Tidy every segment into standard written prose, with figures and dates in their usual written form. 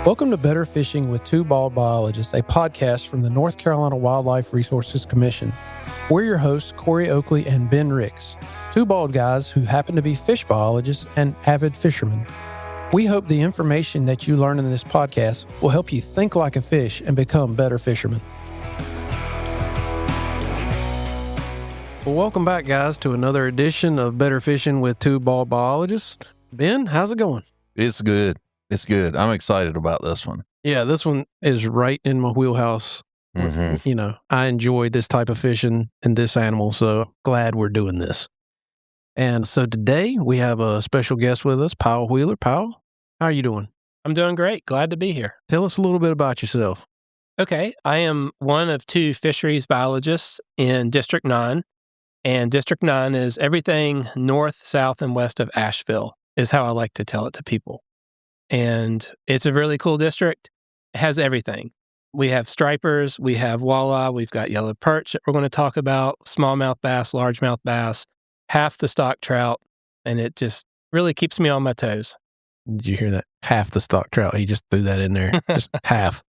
Welcome to Better Fishing with Two Bald Biologists, a podcast from the North Carolina Wildlife Resources Commission. We're your hosts, Corey Oakley and Ben Ricks, two bald guys who happen to be fish biologists and avid fishermen. We hope the information that you learn in this podcast will help you think like a fish and become better fishermen. Well, welcome back, guys, to another edition of Better Fishing with Two Bald Biologists. Ben, how's it going? It's good. It's good. I'm excited about this one. Yeah, this one is right in my wheelhouse. Mm-hmm. You know, I enjoy this type of fishing and this animal, so glad we're doing this. And so today we have a special guest with us, Powell Wheeler. Powell, how are you doing? I'm doing great. Glad to be here. Tell us a little bit about yourself. Okay. I am one of two fisheries biologists in District 9. And District 9 is everything north, south, and west of Asheville, is how I like to tell it to people. And it's a really cool district. It has everything. We have stripers, we have walleye, we've got yellow perch that we're going to talk about, smallmouth bass, largemouth bass, half the stock trout, and it just really keeps me on my toes. Did you hear that? Half the stock trout. He just threw that in there. Just half.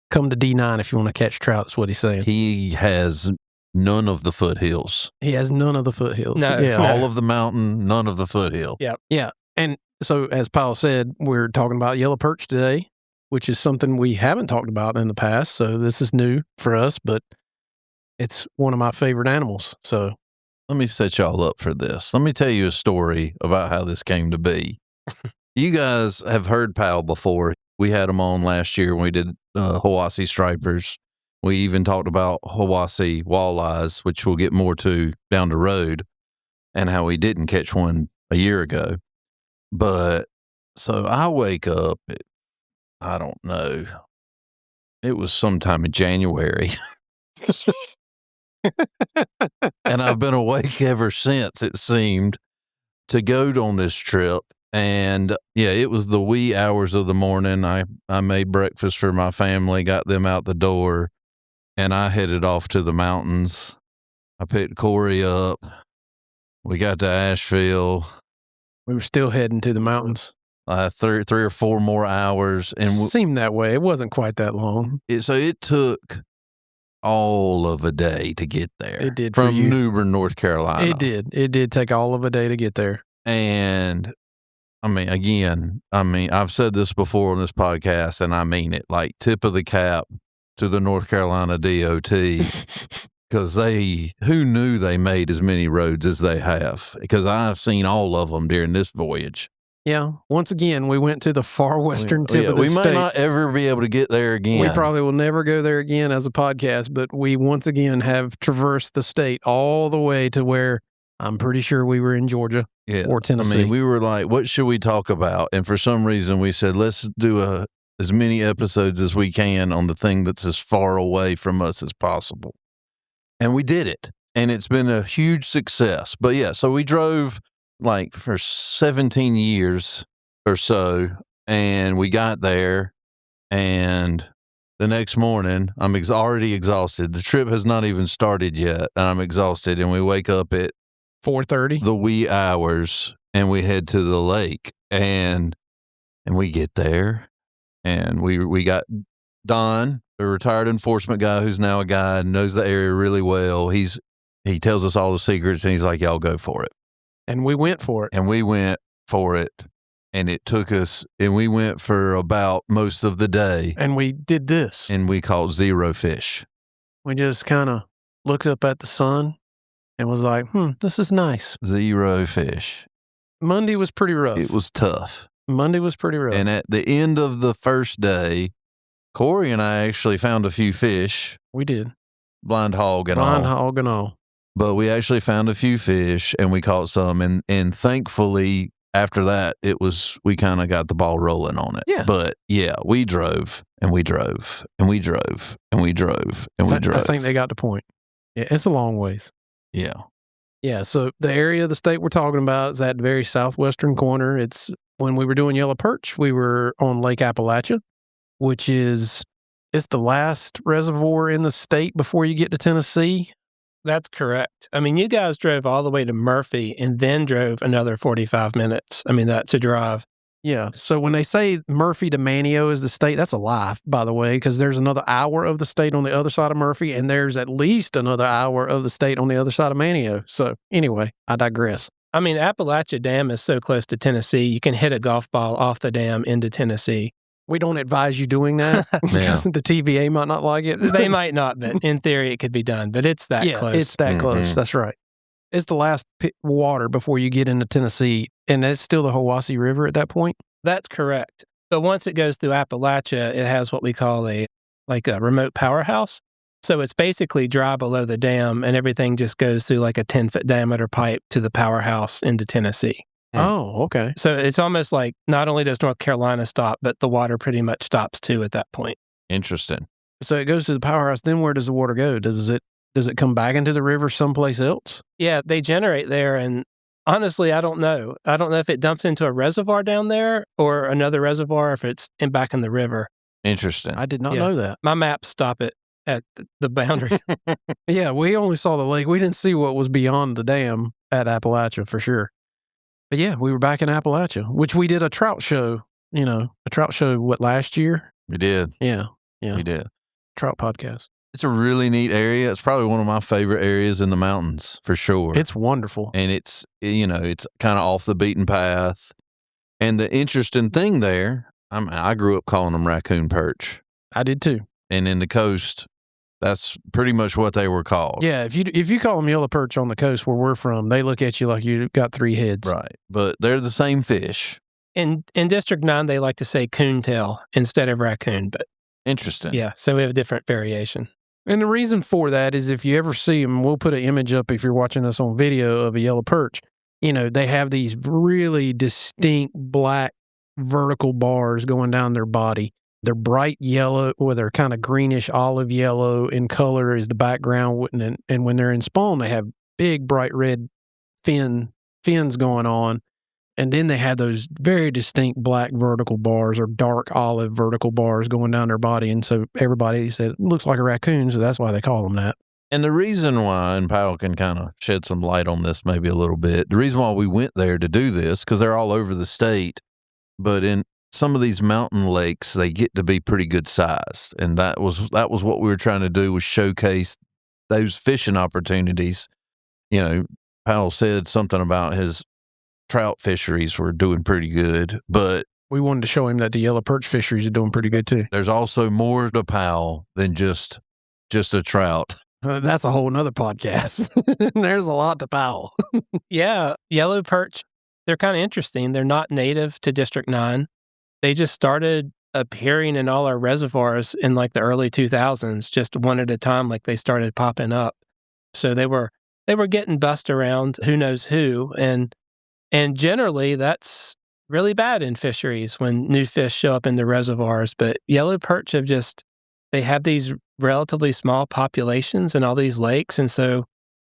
Come to D9 if you want to catch trout, is what he's saying. He has none of the foothills. He has none of the foothills. No. Yeah. All of the mountain, none of the foothill. Yeah. And so, as Powell said, we're talking about yellow perch today, which is something we haven't talked about in the past. So this is new for us, but it's one of my favorite animals. So Let me set y'all up for this. Let me tell you a story about how this came to be. You guys have heard Powell before. We had him on last year when we did Hiwassee stripers. We even talked about Hiwassee walleyes, which we'll get more to down the road, and how we didn't catch one a year ago. But so I wake up at, I don't know, it was sometime in January. And I've been awake ever since, it seemed, to go on this trip. And yeah, it was the wee hours of the morning. I made breakfast for my family, got them out the door, and I headed off to the mountains. I picked Corey up. We got to Asheville. we were still heading to the mountains. 3 or 4 more hours. And Seemed that way. It wasn't quite that long. so it took all of a day to get there. It did for From you. New Bern, North Carolina. It did. It did take all of a day to get there. And I mean, again, I've said this before on this podcast, and I mean it, like tip of the cap to the North Carolina DOT, because who knew they made as many roads as they have? Because I've seen all of them during this voyage. Yeah. Once again, we went to the far western tip of the we state. might not ever be able to get there again. We probably will never go there again as a podcast, but we once again have traversed the state all the way to where I'm pretty sure we were in Georgia or Tennessee. I mean, we were like, what should we talk about? And for some reason, we said, let's do as many episodes as we can on the thing that's as far away from us as possible. And we did it. And it's been a huge success. But yeah, so we drove like for 17 years or so, and we got there, and the next morning, I'm already exhausted. The trip has not even started yet, and I'm exhausted, and we wake up at 4:30. the wee hours, and we head to the lake, and we get there, and we got Don, a retired enforcement guy who's now a guide, knows the area really well. He tells us all the secrets, and he's like, y'all go for it. And we went for it. And we went for it, and it took us, and we went for about most of the day, And we did this. and we caught 0 fish. We just kind of looked up at the sun and was like, this is nice. 0 fish. Monday was pretty rough. It was tough. Monday was pretty rough. And at the end of the first day, Corey and I actually found a few fish, we did. blind hog and Blind all. hog and all. But we actually found a few fish, and we caught some. And thankfully, after that, we kind of got the ball rolling on it. Yeah. But yeah, we drove, and we drove, and we drove, and we drove, and we drove. I think they got the point. Yeah, it's a long ways. Yeah. Yeah, so the area of the state we're talking about is at the very southwestern corner. It's when we were doing yellow perch, we were on Lake Appalachia, which it's the last reservoir in the state before you get to Tennessee. That's correct. I mean, you guys drove all the way to Murphy and then drove another 45 minutes. I mean, to drive. Yeah. So when they say Murphy to Manteo is the state, that's a lie, by the way, because there's another hour of the state on the other side of Murphy, and there's at least another hour of the state on the other side of Manteo. So anyway, I digress. I mean, Appalachia Dam is so close to Tennessee, you can hit a golf ball off the dam into Tennessee. We don't advise you doing that because the TVA might not like it. They might not, but in theory it could be done. But it's that close. It's that close. That's right. It's the last water before you get into Tennessee, and it's still the Hiwassee River at that point? That's correct. But once it goes through Appalachia, it has what we call a remote powerhouse. So it's basically dry below the dam, and everything just goes through like a 10-foot diameter pipe to the powerhouse into Tennessee. Oh, okay. So it's almost like not only does North Carolina stop, but the water pretty much stops too at that point. Interesting. So it goes to the powerhouse. Then where does the water go? Does it come back into the river someplace else? Yeah, they generate there. And honestly, I don't know. I don't know if it dumps into a reservoir down there or another reservoir, if it's back in the river. Interesting. I did not know that. My maps stop it at the boundary. Yeah, we only saw the lake. We didn't see what was beyond the dam at Appalachia for sure. But yeah, we were back in Appalachia, which we did a trout show, last year? We did. Yeah. We did. Trout podcast. It's a really neat area. It's probably one of my favorite areas in the mountains for sure. It's wonderful. And it's kind of off the beaten path. And the interesting thing there, I grew up calling them raccoon perch. I did too. And in the coast, that's pretty much what they were called. Yeah, if you call them yellow perch on the coast where we're from, they look at you like you got three heads. Right. But they're the same fish. In District 9, they like to say coontail instead of raccoon, but interesting. Yeah, so we have a different variation. And the reason for that is if you ever see them, we'll put an image up if you're watching us on video of a yellow perch. They have these really distinct black vertical bars going down their body. They're bright yellow, or they're kind of greenish olive yellow in color is the background. And when they're in spawn, they have big bright red fins going on. And then they have those very distinct black vertical bars or dark olive vertical bars going down their body. And so everybody said, it looks like a raccoon, so that's why they call them that. And the reason why, and Powell can kind of shed some light on this maybe a little bit, the reason why we went there to do this, because they're all over the state, but in some of these mountain lakes, they get to be pretty good sized. And that was what we were trying to do, was showcase those fishing opportunities. Powell said something about his trout fisheries were doing pretty good, but we wanted to show him that the yellow perch fisheries are doing pretty good too. There's also more to Powell than just a trout. That's a whole nother podcast. There's a lot to Powell. Yeah, yellow perch, they're kind of interesting. They're not native to District 9. They just started appearing in all our reservoirs in like the early 2000s, just one at a time, like they started popping up. So they were getting bussed around who knows who, and generally that's really bad in fisheries when new fish show up in the reservoirs. But yellow perch they have these relatively small populations in all these lakes, and so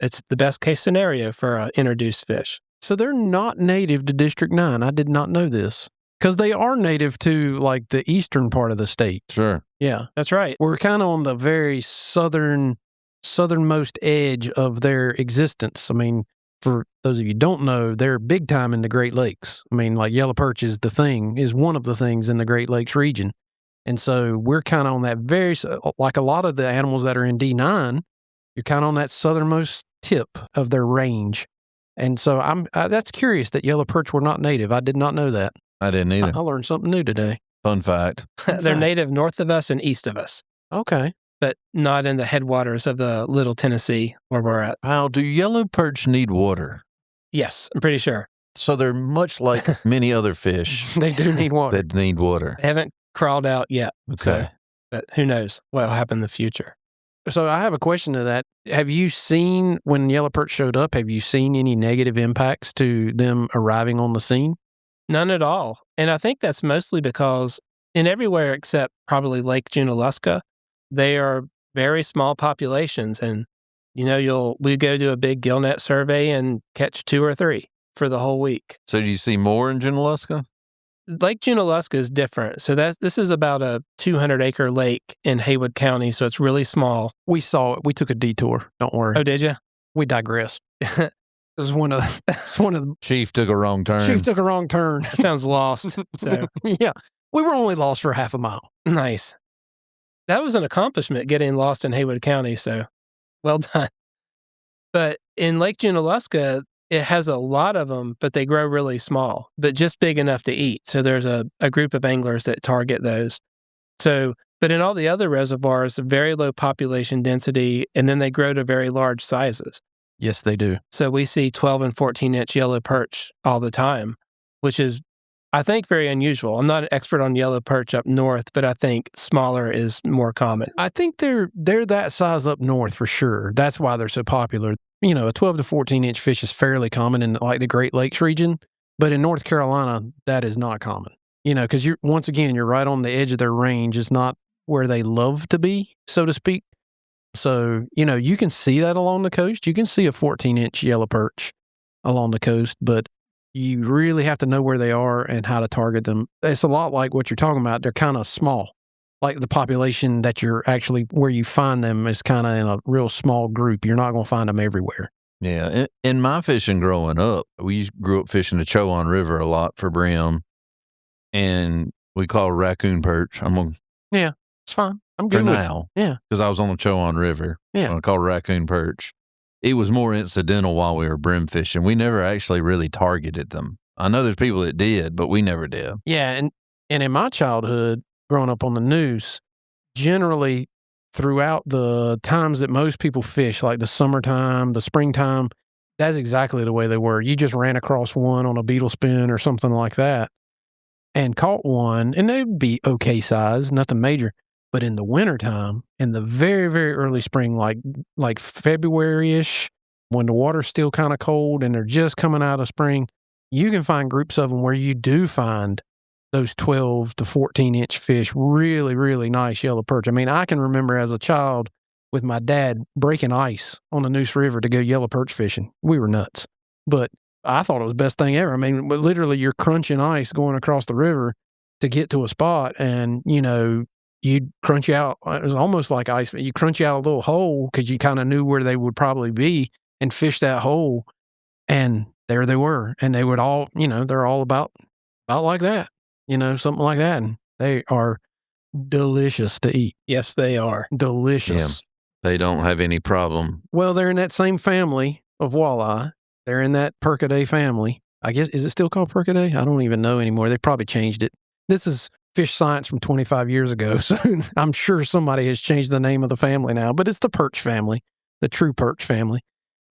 it's the best case scenario for introduced fish. So they're not native to District 9. I did not know this. Because they are native to, like, the eastern part of the state. Sure. Yeah. That's right. We're kind of on the very southernmost edge of their existence. I mean, for those of you who don't know, they're big time in the Great Lakes. I mean, like, yellow perch is one of the things in the Great Lakes region. And so we're kind of on that like a lot of the animals that are in D9, you're kind of on that southernmost tip of their range. And so that's curious that yellow perch were not native. I did not know that. I didn't either. I learned something new today. Fun fact. They're native north of us and east of us. Okay. But not in the headwaters of the Little Tennessee where we're at. How do yellow perch need water? Yes, I'm pretty sure. So they're much like many other fish. They do need water. That need water. They haven't crawled out yet. Okay. So, but who knows what will happen in the future. So I have a question to that. Have you seen, when yellow perch showed up, have you seen any negative impacts to them arriving on the scene? None at all. And I think that's mostly because in everywhere except probably Lake Junaluska, they are very small populations. And, we go do a big gillnet survey and catch 2 or 3 for the whole week. So do you see more in Junaluska? Lake Junaluska is different. So this is about a 200-acre lake in Haywood County, so it's really small. We saw it. We took a detour. Don't worry. Oh, did you? We digress. It's one of the Chief took a wrong turn. Chief took a wrong turn. That sounds lost. So Yeah. We were only lost for half a mile. nice. That was an accomplishment getting lost in Haywood County. So well done. But in Lake Junaluska, it has a lot of them, but they grow really small, but just big enough to eat. So there's a group of anglers that target those. So, but in all the other reservoirs, very low population density, and then they grow to very large sizes. Yes, they do. So we see 12 and 14-inch yellow perch all the time, which is, I think, very unusual. I'm not an expert on yellow perch up north, but I think smaller is more common. I think they're that size up north for sure. That's why they're so popular. You know, a 12 to 14-inch fish is fairly common in like the Great Lakes region, but in North Carolina, that is not common. You know, because you're right on the edge of their range. It's not where they love to be, so to speak. So, you know, you can see that along the coast. You can see a 14-inch yellow perch along the coast, but you really have to know where they are and how to target them. It's a lot like what you're talking about. They're kind of small. Like the population that you're actually, where you find them is kind of in a real small group. You're not going to find them everywhere. Yeah. In my fishing growing up, we grew up fishing the Chowan River a lot for brim, and we call raccoon perch. It's fine. I'm for good with it. now. Yeah. Because I was on the Chowan River. Yeah. I call raccoon perch. It was more incidental while we were brim fishing. We never actually really targeted them. I know there's people that did, but we never did. Yeah. And in my childhood, growing up on the noose, generally throughout the times that most people fish, like the summertime, the springtime, that's exactly the way they were. You just ran across one on a beetle spin or something like that and caught one, and they'd be okay size, nothing major. But in the wintertime, in the very, very early spring, like February-ish, when the water's still kind of cold and they're just coming out of spring, you can find groups of them where you do find those 12 to 14-inch fish, really, really nice yellow perch. I mean, I can remember as a child with my dad breaking ice on the Neuse River to go yellow perch fishing. We were nuts. But I thought it was the best thing ever. I mean, literally you're crunching ice going across the river to get to a spot, and, you know, you'd crunch out, it was almost like ice, you crunch out a little hole because you kind of knew where they would probably be and fish that hole. And there they were. And they would all, you know, they're all about like that, you know, something like that. And they are delicious to eat. Yes, they are. Delicious. They don't have any problem. Well, they're in that same family of walleye. They're in that Perkidae family. I guess, is it still called Perkidae? I don't even know anymore. They probably changed it. This is fish science from 25 years ago, so I'm sure somebody has changed the name of the family now, but it's the perch family, the true perch family.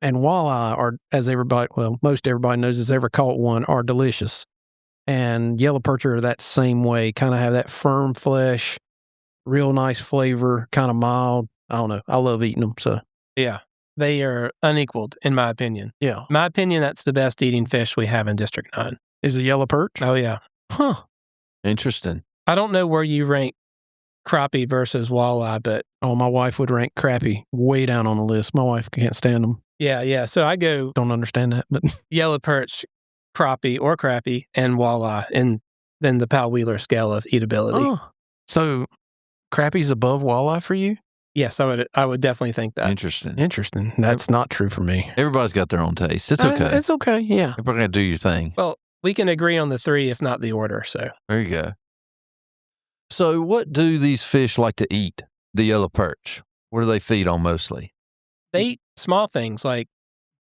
And walleye are, as everybody, well, most everybody knows that's ever caught one, are delicious. And yellow perch are that same way, kind of have that firm flesh, real nice flavor, kind of mild. I don't know. I love eating them, so. Yeah. They are unequaled, in my opinion. Yeah. In my opinion, that's the best eating fish we have in District 9. Is it yellow perch? Oh, yeah. Huh. Interesting. I don't know where you rank crappie versus walleye, but Oh, my wife would rank crappie way down on the list. My wife can't stand them. yeah. So I go Don't understand that, but yellow perch, crappie, and walleye, and then the Powell Wheeler scale of eatability. oh, so crappie's above walleye for you? Yes, I would definitely think that. Interesting. Interesting. That's not true for me. Everybody's got their own taste. It's okay. It's okay. Yeah. Everybody got to do your thing. Well, we can agree on the three, if not the order. So There you go. So what do these fish like to eat? The yellow perch. What do they feed on mostly? they eat small things like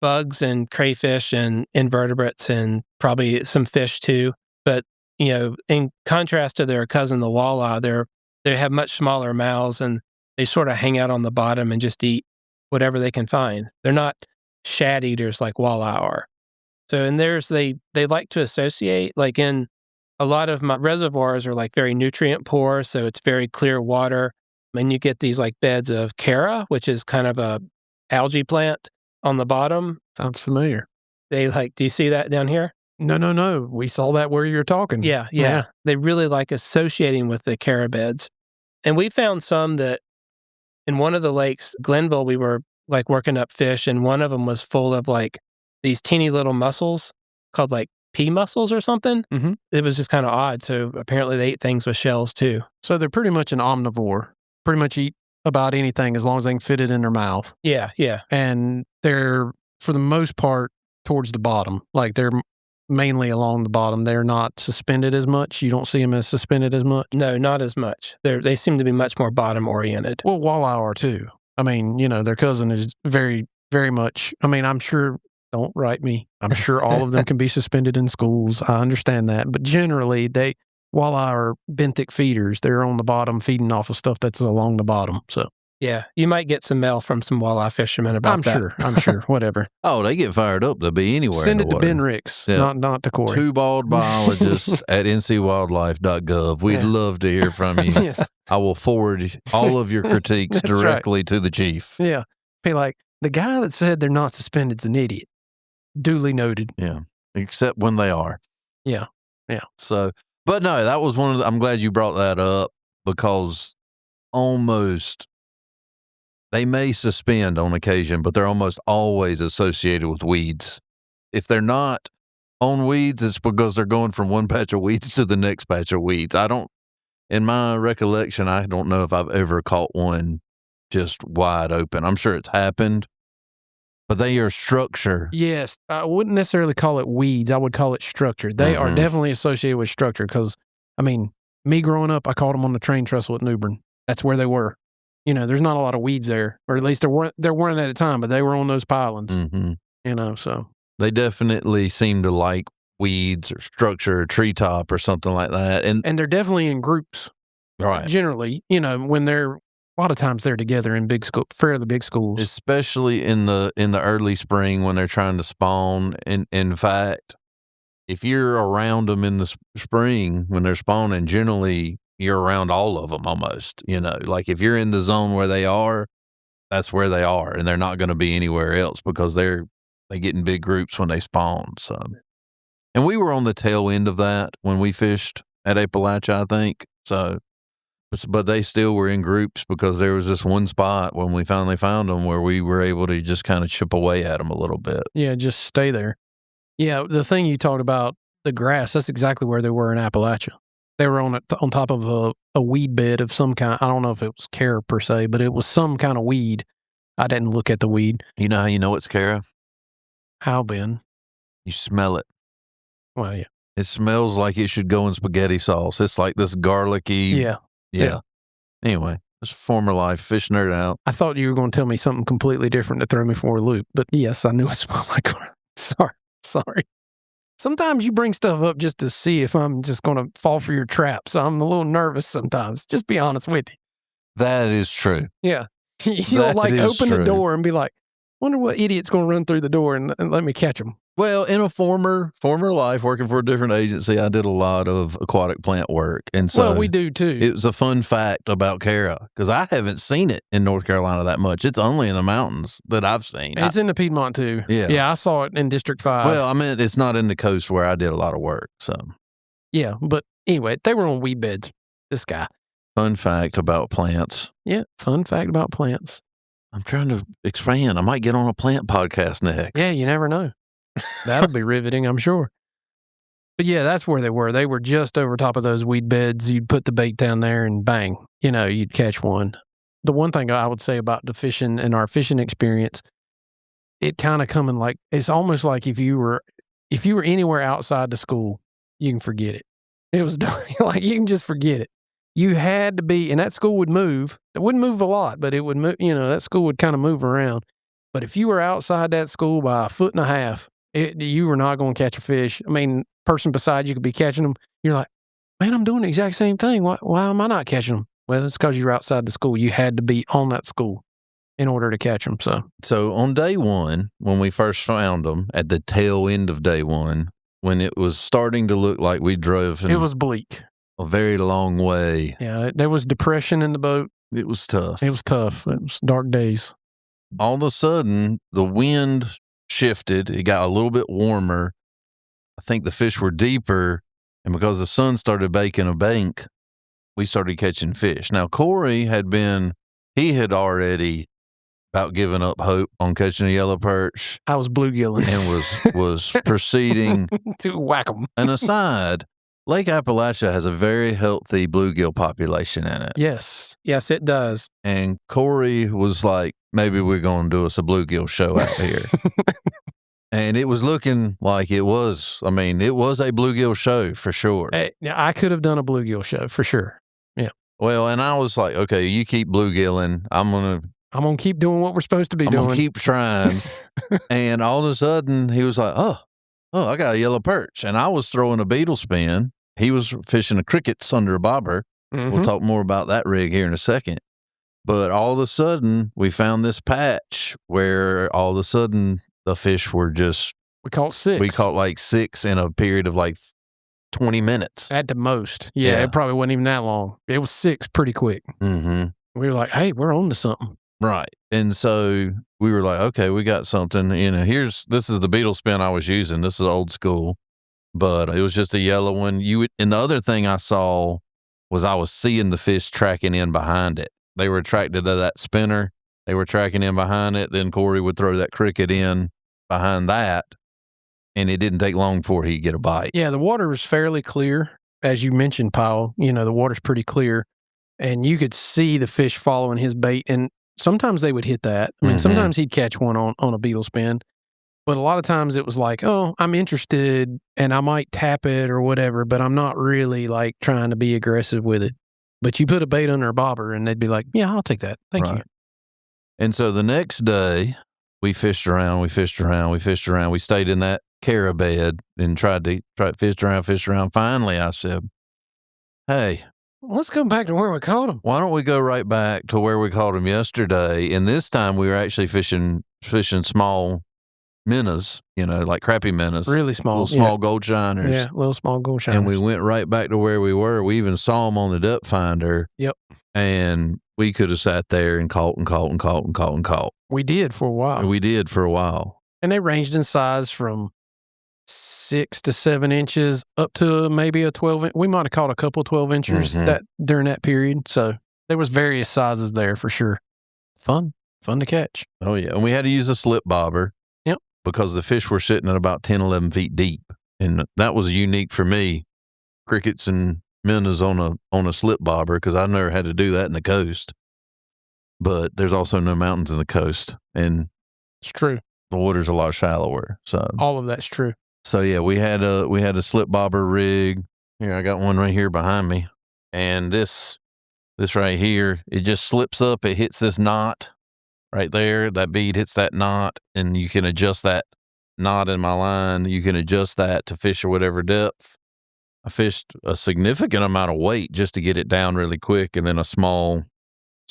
bugs and crayfish and invertebrates and probably some fish too. But, you know, in contrast to their cousin, the walleye, they have much smaller mouths and they sort of hang out on the bottom and just eat whatever they can find. They're not shad eaters like walleye are. So in theirs, they like to associate, like in a lot of my reservoirs are like very nutrient poor, so it's very clear water. And you get these like beds of Chara, which is kind of a algae plant on the bottom. Sounds familiar. They like, do you see that down here? No. We saw that where you were talking. Yeah. They really like associating with the Chara beds. And we found some that in one of the lakes, Glenville, we were like working up fish, and one of them was full of like these teeny little mussels called like pea mussels or something. Mm-hmm. It was just kind of odd. So apparently they ate things with shells too. So they're pretty much an omnivore. Pretty much eat about anything as long as they can fit it in their mouth. Yeah. And they're, for the most part, towards the bottom. Like they're mainly along the bottom. They're not suspended as much. You don't see them as suspended as much. No, not as much. They seem to be much more bottom oriented. Well, walleye are too. I mean, their cousin is very, very much. I mean, I'm sure. Don't write me. I'm sure all of them can be suspended in schools. I understand that, but generally, walleye are benthic feeders. They're on the bottom, feeding off of stuff that's along the bottom. So. Yeah, you might get some mail from some walleye fishermen about that. I'm sure. Whatever. Oh, they get fired up. They'll be anywhere. Send in it the to water. Ben Ricks, not to Corey. Two bald biologists at ncwildlife.gov. We'd love to hear from you. Yes. I will forward all of your critiques directly to the chief. Yeah. Be like, the guy that said they're not suspended is an idiot. Duly noted. Yeah. Except when they are. Yeah. Yeah. So, but no, that was one of I'm glad you brought that up because they may suspend on occasion, but they're almost always associated with weeds. If they're not on weeds, it's because they're going from one patch of weeds to the next patch of weeds. In my recollection, I don't know if I've ever caught one just wide open. I'm sure it's happened, but they are structure. Yes. I wouldn't necessarily call it weeds. I would call it structure. They are definitely associated with structure because, I mean, me growing up, I caught them on the train trestle at New Bern. That's where they were. There's not a lot of weeds there, or at least there weren't at the time, but they were on those pylons, so. They definitely seem to like weeds or structure or treetop or something like that. And they're definitely in groups. Right. Generally, when a lot of times they're together in fairly big schools. Especially in the early spring when they're trying to spawn. In fact, if you're around them in the spring when they're spawning, generally you're around all of them almost, like if you're in the zone where they are, that's where they are. And they're not going to be anywhere else because they get in big groups when they spawn. So, and we were on the tail end of that when we fished at Appalachia, I think. So, but they still were in groups because there was this one spot when we finally found them where we were able to just kind of chip away at them a little bit. Yeah. Just stay there. Yeah. The thing you talked about, the grass, that's exactly where they were in Appalachia. They were on top of a weed bed of some kind. I don't know if it was Cara per se, but it was some kind of weed. I didn't look at the weed. You know how you know it's Cara? How, Ben? You smell it. Well, yeah. It smells like it should go in spaghetti sauce. It's like this garlicky. Yeah. Anyway, it's former life, fish nerd out. I thought you were going to tell me something completely different to throw me for a loop, but yes, I knew it smelled like garlic. Sorry. Sometimes you bring stuff up just to see if I'm just going to fall for your trap. So I'm a little nervous sometimes. Just be honest with you. That is true. Yeah. You'll open the door and be like, wonder what idiot's going to run through the door and let me catch him. Well, in a former life, working for a different agency, I did a lot of aquatic plant work. And so we do too. It was a fun fact about Cara because I haven't seen it in North Carolina that much. It's only in the mountains that I've seen. It's in the Piedmont too. Yeah. Yeah, I saw it in District 5. Well, I mean, it's not in the coast where I did a lot of work. So, yeah, but anyway, they were on weed beds. This guy. Fun fact about plants. Yeah, fun fact about plants. I'm trying to expand. I might get on a plant podcast next. Yeah, you never know. That'll be riveting, I'm sure. But yeah, that's where they were. They were just over top of those weed beds. You'd put the bait down there and bang, you'd catch one. The one thing I would say about the fishing and our fishing experience, it kind of coming like, it's almost like if you were anywhere outside the school, you can forget it. It was like, you can just forget it. You had to be, and that school would move. It wouldn't move a lot, but it would move, that school would kind of move around. But if you were outside that school by 1.5 feet, you were not going to catch a fish. I mean, person beside you could be catching them. You're like, man, I'm doing the exact same thing. Why am I not catching them? Well, it's because you're outside the school. You had to be on that school in order to catch them. So on day one, when we first found them, at the tail end of day one, when it was starting to look like we drove it was bleak. A very long way. Yeah, there was depression in the boat. It was tough. It was tough. It was dark days. All of a sudden, the wind shifted. It got a little bit warmer. I think the fish were deeper. And because the sun started baking a bank, we started catching fish. Now, Corey had already about given up hope on catching a yellow perch. I was bluegilling. And was proceeding to whack them. And aside, Lake Appalachia has a very healthy bluegill population in it. Yes. Yes, it does. And Corey was like, maybe we're going to do us a bluegill show out here. And it was looking like it was a bluegill show for sure. I could have done a bluegill show for sure. Yeah. Well, and I was like, okay, you keep bluegilling. I'm going to keep doing what we're supposed to be doing. I'm going to keep trying. And all of a sudden he was like, oh, I got a yellow perch. And I was throwing a beetle spin. He was fishing a crickets under a bobber. Mm-hmm. We'll talk more about that rig here in a second. But all of a sudden we found this patch where all of a sudden the fish were just... We caught 6. We caught like 6 in a period of like 20 minutes. At the most. Yeah, it probably wasn't even that long. It was 6 pretty quick. Mm-hmm. We were like, hey, we're on to something. Right. And so we were like, okay, we got something. This is the beetle spin I was using. This is old school, but it was just a yellow one. And the other thing I saw was I was seeing the fish tracking in behind it. They were attracted to that spinner. They were tracking in behind it. Then Corey would throw that cricket in behind that, and it didn't take long before he'd get a bite. Yeah, the water was fairly clear. As you mentioned, Powell, the water's pretty clear, and you could see the fish following his bait, and sometimes they would hit that. I mean, sometimes he'd catch one on a beetle spin, but a lot of times it was like, oh, I'm interested, and I might tap it or whatever, but I'm not really, like, trying to be aggressive with it. But you put a bait under a bobber, and they'd be like, yeah, I'll take that. Thank you. And so the next day, we fished around. We stayed in that carra bed and tried to fish around. Finally, I said, hey, let's go back to where we caught them. Why don't we go right back to where we caught them yesterday? And this time we were actually fishing small minnows, like crappie minnows. Really small. Little small gold shiners. Yeah, little small gold shiners. And we went right back to where we were. We even saw them on the depth finder. Yep. And we could have sat there and caught. We did for a while. And they ranged in size from 6 to 7 inches up to maybe a 12 inch. We might have caught a couple 12 inchers during that period. So there was various sizes there for sure. Fun to catch. Oh yeah. And we had to use a slip bobber. Yep. Because the fish were sitting at about 10, 11 feet deep. And that was unique for me. Crickets and minnows on a slip bobber, because I never had to do that in the coast. But there's also no mountains in the coast, and it's true. The water's a lot shallower. So all of that's true. So yeah, we had a slip bobber rig. Here, I got one right here behind me, and this right here, it just slips up. It hits this knot right there. That bead hits that knot, and you can adjust that knot in my line. You can adjust that to fish at whatever depth. I fished a significant amount of weight just to get it down really quick, and then a small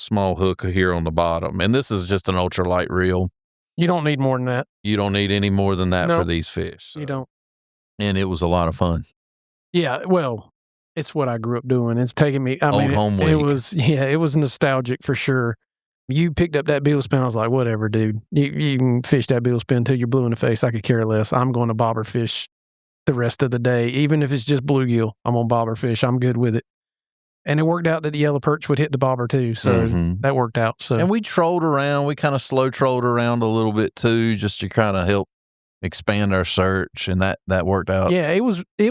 hook here on the bottom. And this is just an ultralight reel. You don't need more than that. You don't need any more than that for these fish. So. You don't. And it was a lot of fun. Yeah, well, it's what I grew up doing. It's taking me. Home week. It was nostalgic for sure. You picked up that beetle spin. I was like, whatever, dude. You can fish that beetle spin until you're blue in the face. I could care less. I'm going to bobber fish the rest of the day, even if it's just bluegill. I'm on bobber fish. I'm good with it. And it worked out that the yellow perch would hit the bobber too, so that worked out. So, and we trolled around. We kind of slow trolled around a little bit too, just to kind of help expand our search, and that worked out. Yeah, it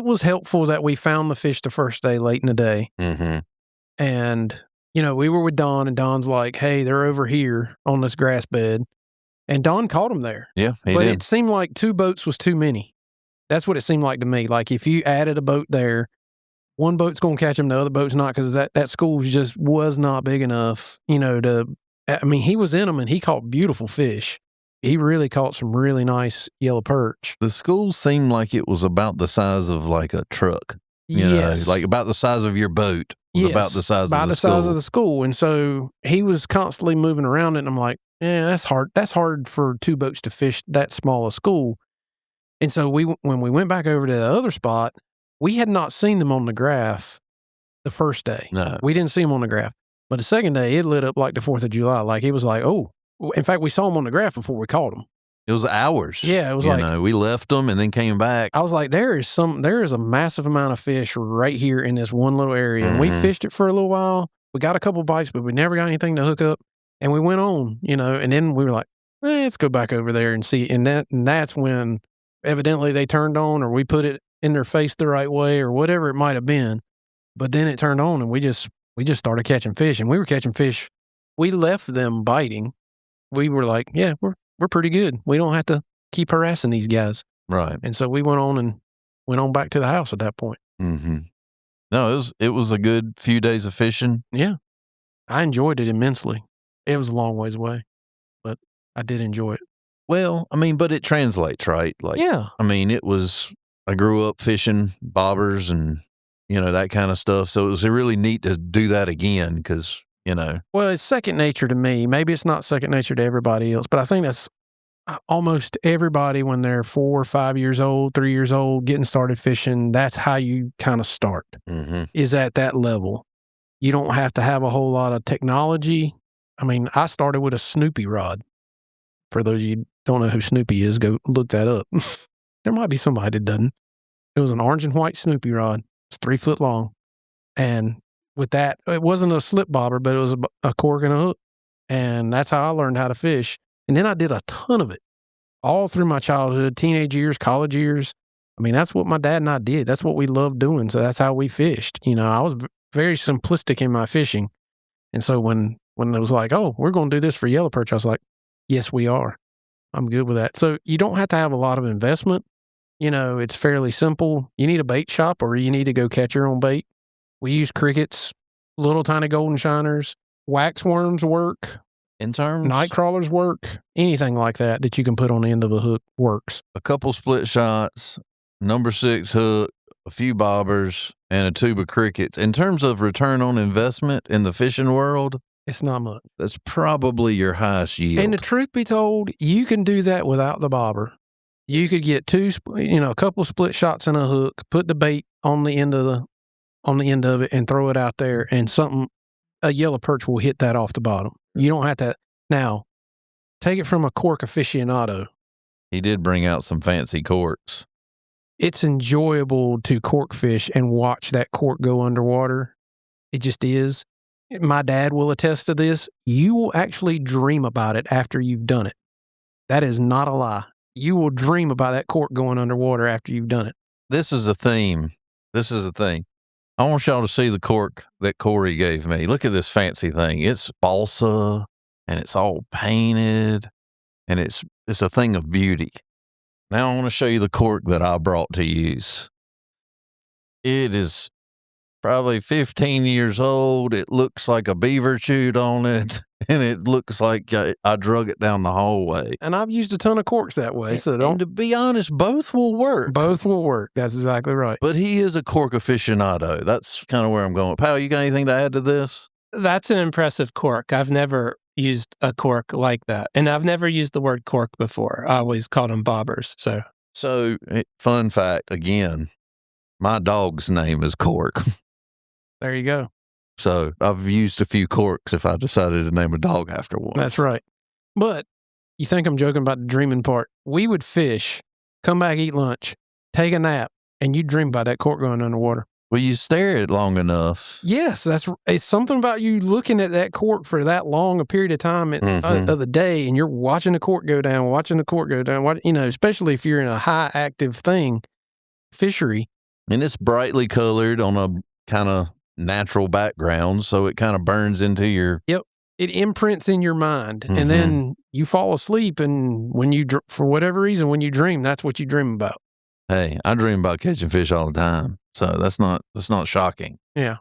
was helpful that we found the fish the first day, late in the day, and we were with Don, and Don's like, "Hey, they're over here on this grass bed," and Don caught them there. Yeah, but it seemed like 2 boats was too many. That's what it seemed like to me. Like if you added a boat there, one boat's going to catch him, the other boat's not, because that school just was not big enough, he was in them and he caught beautiful fish. He really caught some really nice yellow perch. The school seemed like it was about the size of like a truck. Yes. Like about the size of your boat was about the size of the school. About the size of the school. And so he was constantly moving around it, and I'm like, yeah, that's hard. That's hard for 2 boats to fish that small a school. And so when we went back over to the other spot, we had not seen them on the graph the first day. No. We didn't see them on the graph. But the second day, it lit up like the 4th of July. Like, it was like, oh. In fact, we saw them on the graph before we caught them. It was hours. Yeah, it was we left them and then came back. I was like, there is a massive amount of fish right here in this one little area. And we fished it for a little while. We got a couple bites, but we never got anything to hook up. And we went on, and then we were like, let's go back over there and see. And that's when evidently they turned on, or we put it in their face the right way, or whatever it might have been. But then it turned on, and we just started catching fish, and we were catching fish. We left them biting. We were like, yeah, we're pretty good. We don't have to keep harassing these guys. Right. And so we went on back to the house at that point. Mm-hmm. No, it was a good few days of fishing. Yeah. I enjoyed it immensely. It was a long ways away, but I did enjoy it. Well, I mean, but it translates, right? Like, Yeah. I mean, I grew up fishing bobbers and, that kind of stuff. So it was really neat to do that again because, Well, it's second nature to me. Maybe it's not second nature to everybody else, but I think that's almost everybody when they're 4 or 5 years old, 3 years old, getting started fishing. That's how you kind of start, is at that level. You don't have to have a whole lot of technology. I mean, I started with a Snoopy rod. For those of you who don't know who Snoopy is, go look that up. There might be somebody that doesn't. It was an orange and white Snoopy rod. It's 3 foot long. And with that, it wasn't a slip bobber, but it was a cork and a hook. And that's how I learned how to fish. And then I did a ton of it all through my childhood, teenage years, college years. I mean, that's what my dad and I did. That's what we loved doing. So that's how we fished. I was very simplistic in my fishing. And so when it was like, oh, we're going to do this for yellow perch, I was like, yes, we are. I'm good with that. So you don't have to have a lot of investment. It's fairly simple. You need a bait shop or you need to go catch your own bait. We use crickets, little tiny golden shiners, wax worms work. In terms, Night crawlers work. Anything like that you can put on the end of a hook works. A couple split shots, number 6 hook, a few bobbers, and a tube of crickets. In terms of return on investment in the fishing world, it's not much. That's probably your highest yield. And the truth be told, you can do that without the bobber. You could get a couple split shots in a hook, put the bait on the end of it, and throw it out there, and a yellow perch will hit that off the bottom. You don't have to. Now, take it from a cork aficionado. He did bring out some fancy corks. It's enjoyable to cork fish and watch that cork go underwater. It just is. My dad will attest to this. You will actually dream about it after you've done it. That is not a lie. You will dream about that cork going underwater after you've done it. This is a theme. I want y'all to see the cork that Corey gave me. Look at this fancy thing. It's balsa, and it's all painted, and it's a thing of beauty. Now I want to show you the cork that I brought to use. It is probably 15 years old. It looks like a beaver chewed on it, and it looks like I drug it down the hallway. And I've used a ton of corks that way. And to be honest, both will work. Both will work. That's exactly right. But he is a cork aficionado. That's kind of where I'm going. Pal, you got anything to add to this? That's an impressive cork. I've never used a cork like that. And I've never used the word cork before. I always called them bobbers. So, fun fact, again, my dog's name is Cork. There you go. So I've used a few corks if I decided to name a dog after one. That's right. But you think I'm joking about the dreaming part. We would fish, come back, eat lunch, take a nap, and you dream about that cork going underwater. Well, you stare at it long enough. Yes, it's something about you looking at that cork for that long a period of time of the day, and you're watching the cork go down, especially if you're in a high active fishery. And it's brightly colored on a kind of natural background, so it kind of burns into your... Yep. It imprints in your mind, and then you fall asleep, and when for whatever reason, when you dream, that's what you dream about. Hey, I dream about catching fish all the time, so that's not shocking. Yeah.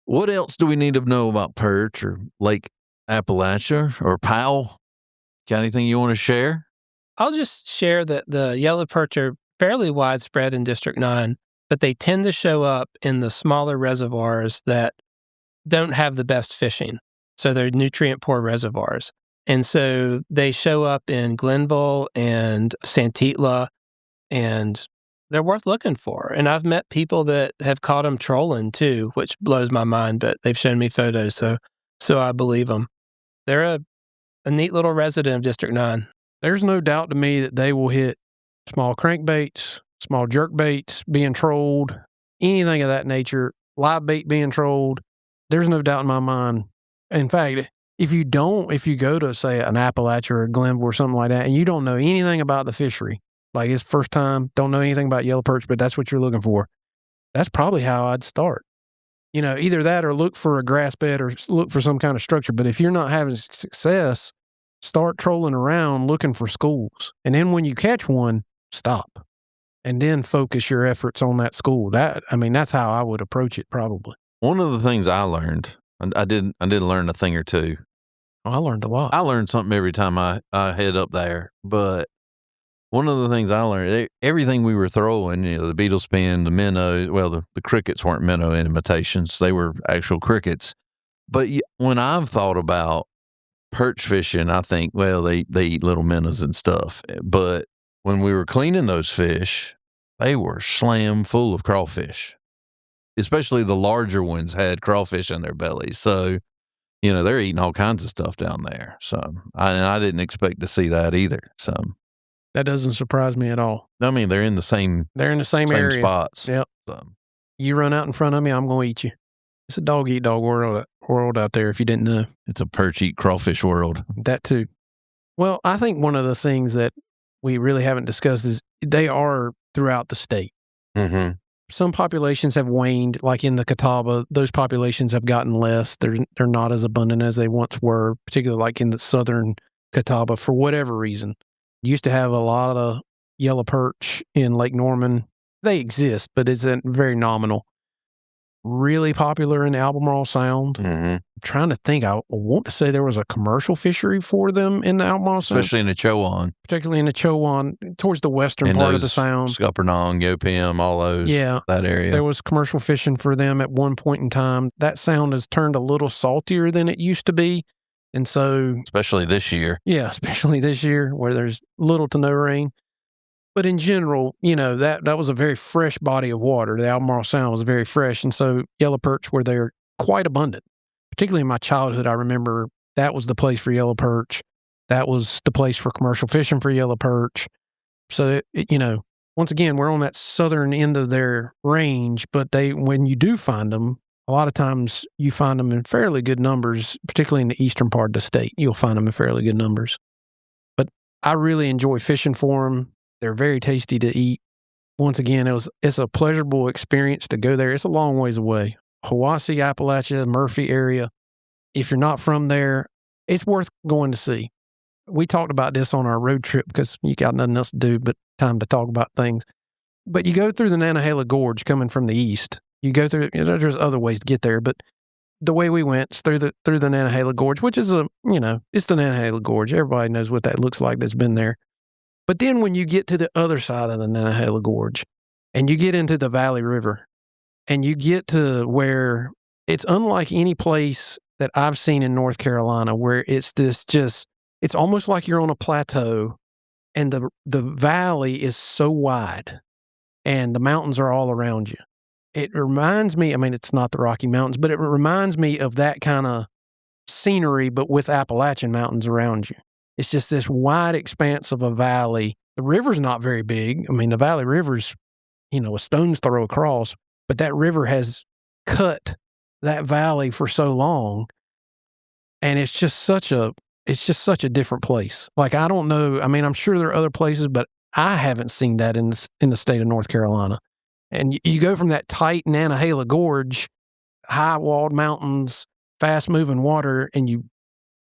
What else do we need to know about perch or Lake Appalachia or Powell? Got anything you want to share? I'll just share that the yellow perch are fairly widespread in District 9, but they tend to show up in the smaller reservoirs that don't have the best fishing. So they're nutrient-poor reservoirs. And so they show up in Glenville and Santitla, and they're worth looking for. And I've met people that have caught them trolling too, which blows my mind, but they've shown me photos, so I believe them. They're a neat little resident of District 9. There's no doubt to me that they will hit small crankbaits, small jerkbaits being trolled, anything of that nature, live bait being trolled. There's no doubt in my mind. In fact, if you go to, say, an Appalachia or a Glenville or something like that, and you don't know anything about the fishery, like it's first time, don't know anything about yellow perch, but that's what you're looking for, that's probably how I'd start. Either that or look for a grass bed or look for some kind of structure. But if you're not having success, start trolling around looking for schools. And then when you catch one, stop. And then focus your efforts on that school. That's how I would approach it probably. One of the things I learned, I did learn a thing or two. I learned a lot. I learn something every time I head up there. But one of the things I learned, everything we were throwing, the beetle spin, the minnow, well, the crickets weren't minnow imitations. They were actual crickets. But when I've thought about perch fishing, I think, well, they eat little minnows and stuff. But when we were cleaning those fish, they were slam full of crawfish. Especially the larger ones had crawfish in their bellies. So, they're eating all kinds of stuff down there. So, I didn't expect to see that either. So, that doesn't surprise me at all. I mean, they're in the same area. Spots. Yep. So. You run out in front of me, I'm going to eat you. It's a dog-eat-dog world out there, if you didn't know. It's a perch-eat-crawfish world. That too. Well, I think one of the things that we really haven't discussed is they are throughout the state. Mm-hmm. Some populations have waned, like in the Catawba. Those populations have gotten less. They're not as abundant as they once were, particularly like in the southern Catawba for whatever reason. Used to have a lot of yellow perch in Lake Norman. They exist, but it's very nominal. Really popular in Albemarle Sound. Mm-hmm. I'm trying to think. I want to say there was a commercial fishery for them in the Albemarle Sound. Especially in the Chowan. Particularly in the Chowan, towards the western part of the Sound. Scuppernong, Yopium, all those. Yeah. That area. There was commercial fishing for them at one point in time. That Sound has turned a little saltier than it used to be. And so... Especially this year. Yeah, especially this year where there's little to no rain. But in general, that was a very fresh body of water. The Albemarle Sound was very fresh. And so yellow perch were there quite abundant. Particularly in my childhood, I remember that was the place for yellow perch. That was the place for commercial fishing for yellow perch. So, once again, we're on that southern end of their range. But when you do find them, a lot of times you find them in fairly good numbers, particularly in the eastern part of the state. You'll find them in fairly good numbers. But I really enjoy fishing for them. They're very tasty to eat. Once again, it's a pleasurable experience to go there. It's a long ways away. Hiwassee, Appalachia, Murphy area. If you're not from there, it's worth going to see. We talked about this on our road trip because you got nothing else to do but time to talk about things. But you go through the Nantahala Gorge coming from the east. You go through, there's other ways to get there, but the way we went is through the Nantahala Gorge, which is it's the Nantahala Gorge. Everybody knows what that looks like that's been there. But then when you get to the other side of the Nantahala Gorge and you get into the Valley River and you get to where it's unlike any place that I've seen in North Carolina where it's almost like you're on a plateau and the valley is so wide and the mountains are all around you. It reminds me, it's not the Rocky Mountains, but it reminds me of that kind of scenery, but with Appalachian mountains around you. It's just this wide expanse of a valley. The river's not very big. The Valley River's, a stone's throw across, but that river has cut that valley for so long. And it's just such a different place. Like, I don't know. I'm sure there are other places, but I haven't seen that in the state of North Carolina. And you go from that tight Nantahala Gorge, high walled mountains, fast moving water, and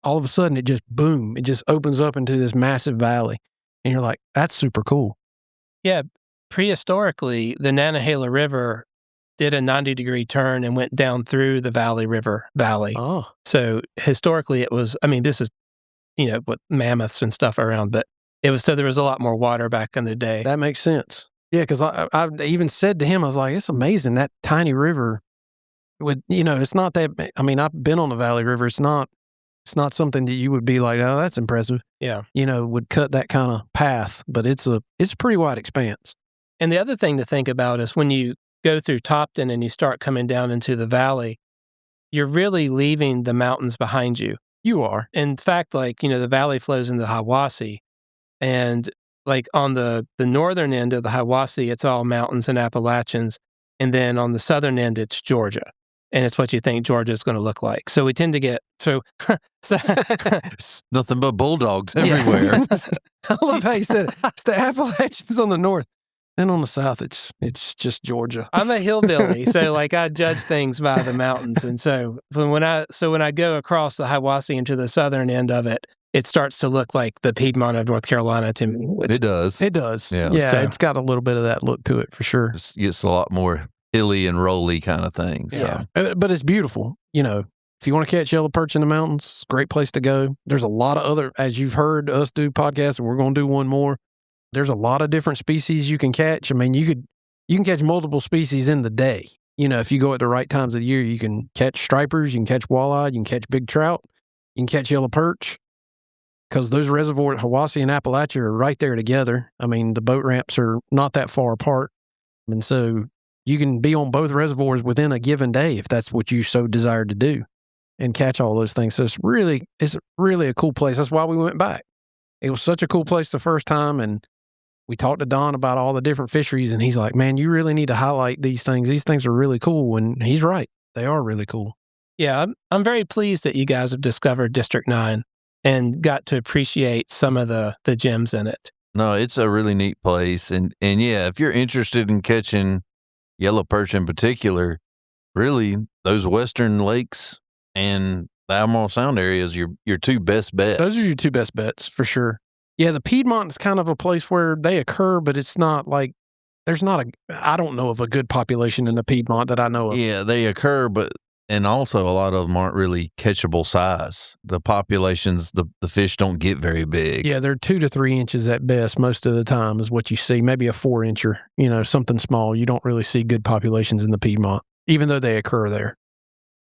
all of a sudden, it just opens up into this massive valley. And you're like, that's super cool. Yeah. Prehistorically, the Nantahala River did a 90-degree turn and went down through the Valley River Valley. Oh. So historically, it was, this is, with mammoths and stuff around, but there was a lot more water back in the day. That makes sense. Yeah, because I even said to him, I was like, it's amazing that tiny river would, it's not that, I've been on the Valley River. It's not something that you would be like, oh, that's impressive. Yeah. Would cut that kind of path, but it's a pretty wide expanse. And the other thing to think about is when you go through Topton and you start coming down into the valley, you're really leaving the mountains behind you. You are. In fact, the valley flows into Hiwassee, and on the northern end of the Hiwassee, it's all mountains and Appalachians. And then on the southern end, it's Georgia. And it's what you think Georgia is going to look like. So we tend to get, nothing but bulldogs everywhere. I love how you said it. It's the Appalachians on the north. And on the south, it's just Georgia. I'm a hillbilly, so I judge things by the mountains. And so when I go across the Hiwassee into the southern end of it, it starts to look like the Piedmont of North Carolina to me. It does. It does. Yeah. Yeah, So- it's got a little bit of that look to it for sure. It's a lot more hilly and rolly kind of thing. So. Yeah. But it's beautiful. You know, if you want to catch yellow perch in the mountains, it's a great place to go. There's a lot of other, as you've heard us do podcasts, and we're going to do one more. There's a lot of different species you can catch. I mean, you can catch multiple species in the day. You know, if you go at the right times of the year, you can catch stripers, you can catch walleye, you can catch big trout, you can catch yellow perch. Because those reservoirs, Hiwassee and Appalachia, are right there together. I mean, the boat ramps are not that far apart. And so you can be on both reservoirs within a given day if that's what you so desire to do and catch all those things. So it's really a cool place. That's why we went back. It was such a cool place the first time. And we talked to Don about all the different fisheries. And he's like, man, you really need to highlight these things. These things are really cool. And he's right. They are really cool. Yeah, I'm very pleased that you guys have discovered District 9 and got to appreciate some of the gems in it. No, it's a really neat place. And yeah, if you're interested in catching yellow perch in particular, really those western lakes and the Albemarle Sound area is your two best bets. Those are your two best bets for sure. Yeah, the Piedmont is kind of a place where they occur, but it's not like I don't know of a good population in the Piedmont that I know of. Yeah, they occur, and also a lot of them aren't really catchable size. The populations, the fish don't get very big. Yeah, they're 2 to 3 inches at best most of the time is what you see. Maybe a 4-incher, you know, something small. You don't really see good populations in the Piedmont, even though they occur there.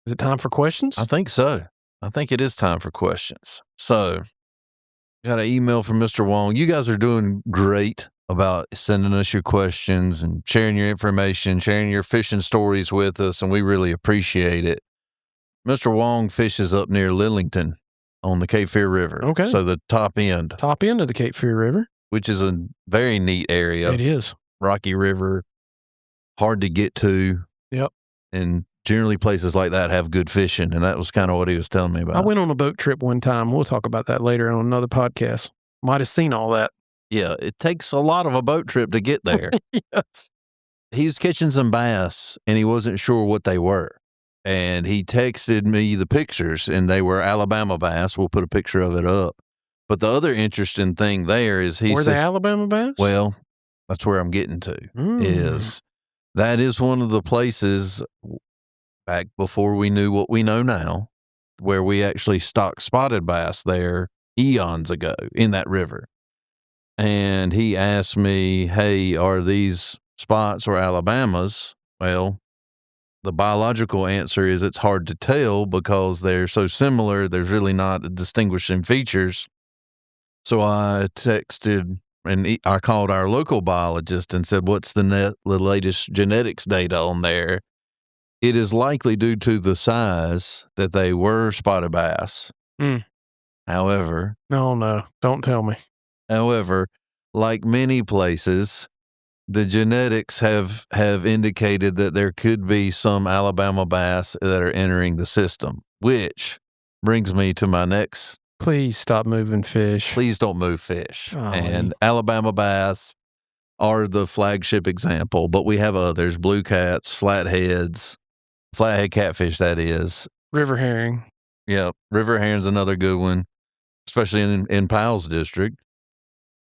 Is it time for questions? I think so. I think it is time for questions. So, got an email from Mr. Wong. You guys are doing great about sending us your questions and sharing your information, sharing your fishing stories with us, and we really appreciate it. Mr. Wong fishes up near Lillington on the Cape Fear River. Okay. So the top end, Top end of the Cape Fear River. which is a very neat area. It is. Rocky River, hard to get to. Yep. And generally places like that have good fishing, and that was kind of what he was telling me about. I went on a boat trip one time. We'll talk about that later on another podcast. Might have seen all that. Yeah, it takes a lot of a boat trip to get there. Yes. He was catching some bass, and he wasn't sure what they were. And he texted me the pictures, and they were Alabama bass. We'll put a picture of it up. But the other interesting thing there is Were they Alabama bass? well, that's where I'm getting to, is that is one of the places back before we knew what we know now, where we actually stocked spotted bass there eons ago in that river. And he asked me, hey, are these spots or Alabamas? Well, the biological answer is it's hard to tell because they're so similar. There's really not distinguishing features. So I texted and I called our local biologist and said, what's the latest genetics data on there? It is likely due to the size that they were spotted bass. However, No, don't tell me. However, like many places, the genetics have indicated that there could be some Alabama bass that are entering the system, which brings me to my next. Please stop moving fish. Please don't move fish. Golly. And Alabama bass are the flagship example, but we have others, blue cats, flatheads, flathead catfish, that is. River herring. Yeah, river herring's another good one, especially in Powell's district.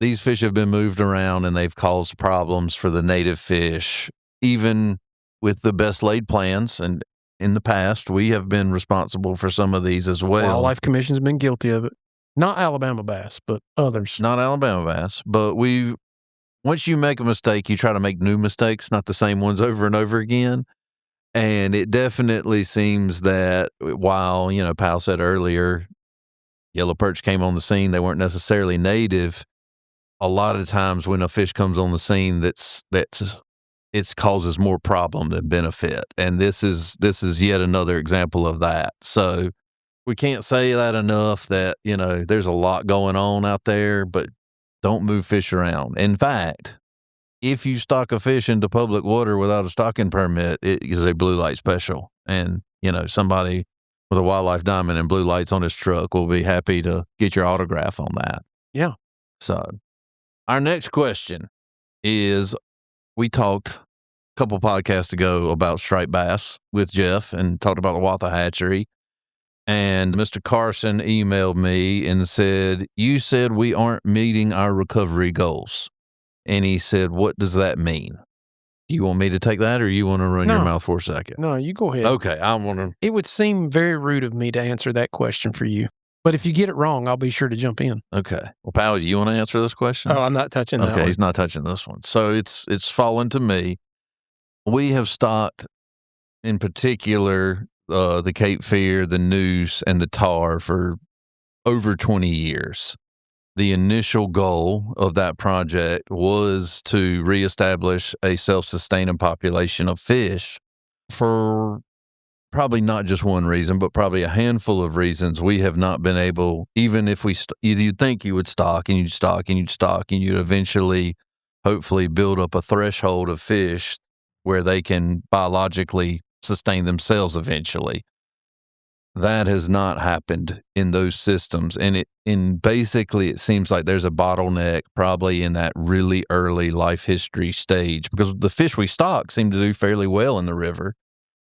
These fish have been moved around and they've caused problems for the native fish, even with the best laid plans. And in the past, we have been responsible for some of these as well. Wildlife Commission's been guilty of it. Not Alabama bass, but others. Not Alabama bass, but once you make a mistake, you try to make new mistakes, not the same ones over and over again. And it definitely seems that while, Powell said earlier, yellow perch came on the scene, they weren't necessarily native. A lot of times when a fish comes on the scene, it causes more problem than benefit. And this is yet another example of that. So we can't say that enough that, there's a lot going on out there, but don't move fish around. In fact, if you stock a fish into public water without a stocking permit, it is a blue light special. And, somebody with a wildlife diamond and blue lights on his truck will be happy to get your autograph on that. Yeah. So our next question is, we talked a couple podcasts ago about striped bass with Jeff and talked about the Watha hatchery. And Mr. Carson emailed me and said, "You said we aren't meeting our recovery goals." And he said, "What does that mean? Do you want me to take that, or you want to run your No. mouth for a second?" No, you go ahead. Okay, I want to. It would seem very rude of me to answer that question for you. But if you get it wrong, I'll be sure to jump in. Okay. Well, Pal, do you want to answer this question? Oh, I'm not touching that Okay, one. he's not touching this one. So it's fallen to me. We have stocked, in particular, the Cape Fear, the Noose, and the Tar for over 20 years. The initial goal of that project was to reestablish a self-sustaining population of fish. For probably not just one reason, but probably a handful of reasons, we have not been able, even if we, you'd think you would stock and you'd stock and you'd stock and you'd eventually, hopefully, build up a threshold of fish where they can biologically sustain themselves eventually. That has not happened in those systems. And basically, it seems like there's a bottleneck probably in that really early life history stage, because the fish we stock seem to do fairly well in the river.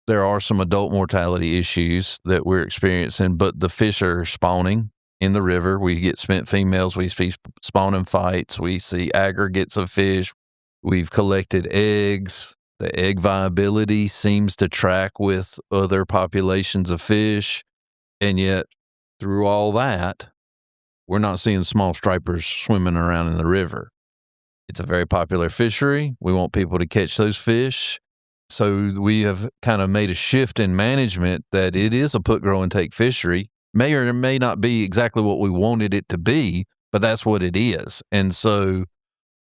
There are some adult mortality issues that we're experiencing, but the fish are spawning in the river. We get spent females. We see spawning fights. We see aggregates of fish. We've collected eggs. The egg viability seems to track with other populations of fish. And yet, through all that, we're not seeing small stripers swimming around in the river. It's a very popular fishery. We want people to catch those fish. So we have kind of made a shift in management that it is a put, grow, and take fishery. May or may not be exactly what we wanted it to be, but that's what it is. And so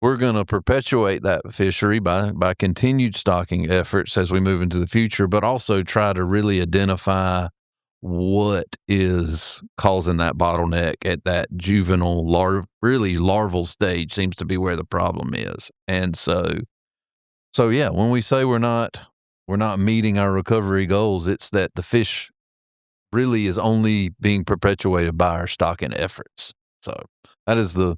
we're going to perpetuate that fishery by continued stocking efforts as we move into the future, but also try to really identify what is causing that bottleneck at that juvenile, really larval stage seems to be where the problem is. And so yeah, when we say we're not meeting our recovery goals, it's that the fish really is only being perpetuated by our stocking efforts. So that is the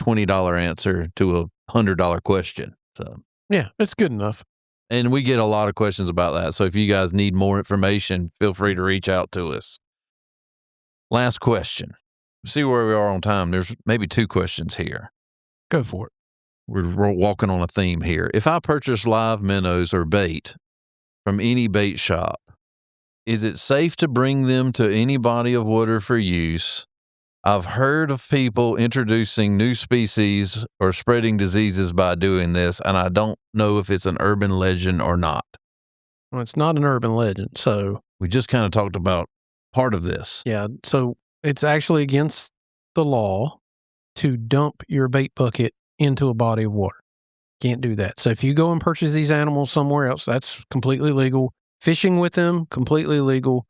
$20 answer to a $100 question. So yeah, it's good enough. And we get a lot of questions about that. So if you guys need more information, feel free to reach out to us. Last question. See where we are on time. There's maybe 2 questions here. Go for it. We're walking on a theme here. If I purchase live minnows or bait from any bait shop, is it safe to bring them to any body of water for use? I've heard of people introducing new species or spreading diseases by doing this, and I don't know if it's an urban legend or not. Well, it's not an urban legend, so... We just kind of talked about part of this. Yeah, so it's actually against the law to dump your bait bucket into a body of water. Can't do that. So if you go and purchase these animals somewhere else, that's completely legal. Fishing with them, completely legal.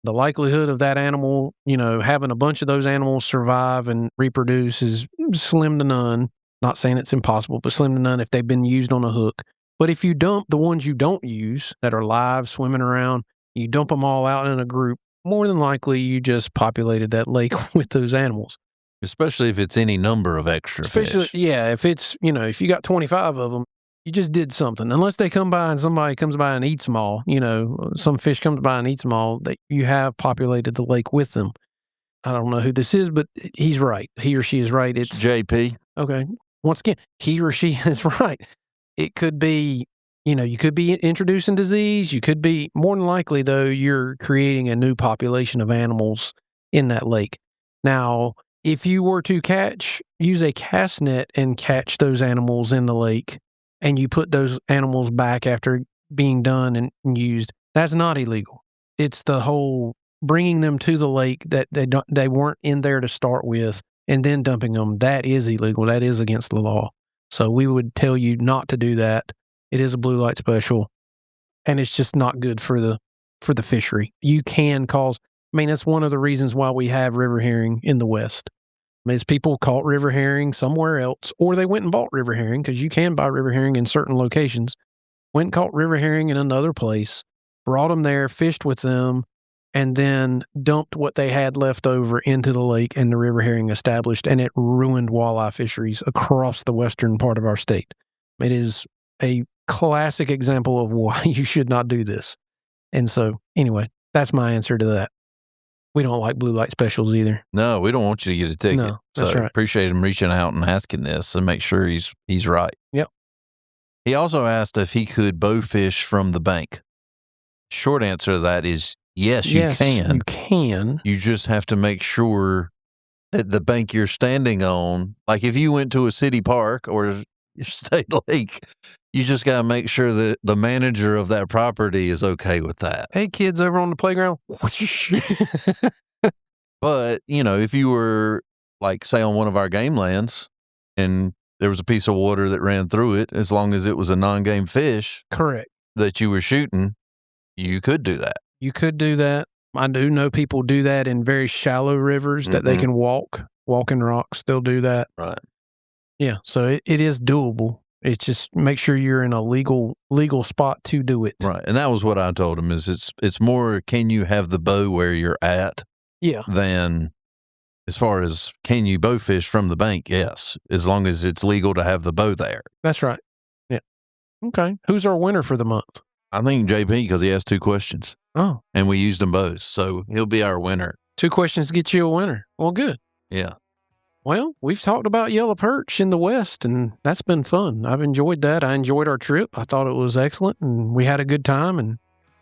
The likelihood of that animal, having a bunch of those animals survive and reproduce is slim to none. Not saying it's impossible, but slim to none if they've been used on a hook. But if you dump the ones you don't use that are live, swimming around, you dump them all out in a group, more than likely you just populated that lake with those animals. Especially if it's any number of extra fish. Yeah, if it's, if you got 25 of them, you just did something. Unless they come by and somebody comes by and eats them all, some fish comes by and eats them all, that you have populated the lake with them. I don't know who this is, but he's right. He or she is right. It's JP. Okay. Once again, he or she is right. It could be, you could be introducing disease. You could be, more than likely, though, you're creating a new population of animals in that lake. Now, if you were to use a cast net and catch those animals in the lake, and you put those animals back after being done and used, that's not illegal. It's the whole bringing them to the lake that they weren't in there to start with, and then dumping them. That is illegal. That is against the law. So we would tell you not to do that. It is a blue light special, and it's just not good for the fishery. You can cause. That's one of the reasons why we have river herring in the West. Is people caught river herring somewhere else, or they went and bought river herring, because you can buy river herring in certain locations. Went and caught river herring in another place, brought them there, fished with them, and then dumped what they had left over into the lake, and the river herring established, and it ruined walleye fisheries across the western part of our state. It is a classic example of why you should not do this. And so, anyway, that's my answer to that. We don't like blue light specials either. No, we don't want you to get a ticket. No, that's so right. Appreciate him reaching out and asking this and make sure he's right. Yep. He also asked if he could bow fish from the bank. Short answer to that is yes, you can. You can. You just have to make sure that the bank you're standing on, like if you went to a city park or state lake, you just got to make sure that the manager of that property is okay with that. Hey, kids over on the playground. But, if you were, like, say, on one of our game lands and there was a piece of water that ran through it, as long as it was a non-game fish Correct. that you were shooting, you could do that. You could do that. I do know people do that in very shallow rivers that they can walk in rocks. They'll do that. Right. Yeah, so it is doable. It's just make sure you're in a legal spot to do it. Right. And that was what I told him is it's more can you have the bow where you're at than as far as can you bow fish from the bank? Yes, as long as it's legal to have the bow there. That's right. Yeah. Okay. Who's our winner for the month? I think JP because he asked 2 questions. Oh. And we used them both, so he'll be our winner. 2 questions to get you a winner. Well, good. Yeah. Well, we've talked about yellow perch in the West, and that's been fun. I've enjoyed that. I enjoyed our trip. I thought it was excellent, and we had a good time and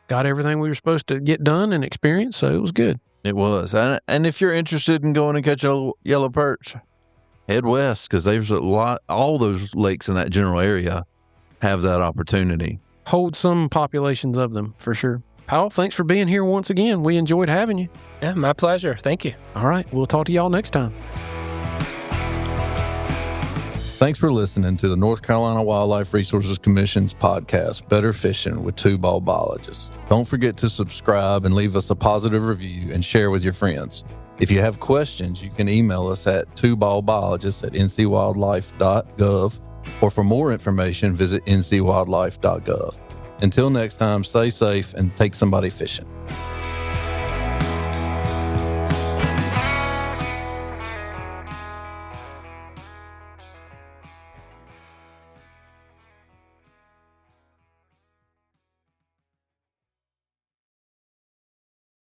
got everything we were supposed to get done and experience, so it was good. It was. And if you're interested in going and catch a yellow perch, head west because there's all those lakes in that general area have that opportunity. Hold some populations of them, for sure. Powell, thanks for being here once again. We enjoyed having you. Yeah, my pleasure. Thank you. All right. We'll talk to y'all next time. Thanks for listening to the North Carolina Wildlife Resources Commission's podcast, Better Fishing with Two Ball Biologists. Don't forget to subscribe and leave us a positive review and share with your friends. If you have questions, you can email us at twoballbiologists@ncwildlife.gov, or for more information, visit ncwildlife.gov. Until next time, stay safe and take somebody fishing.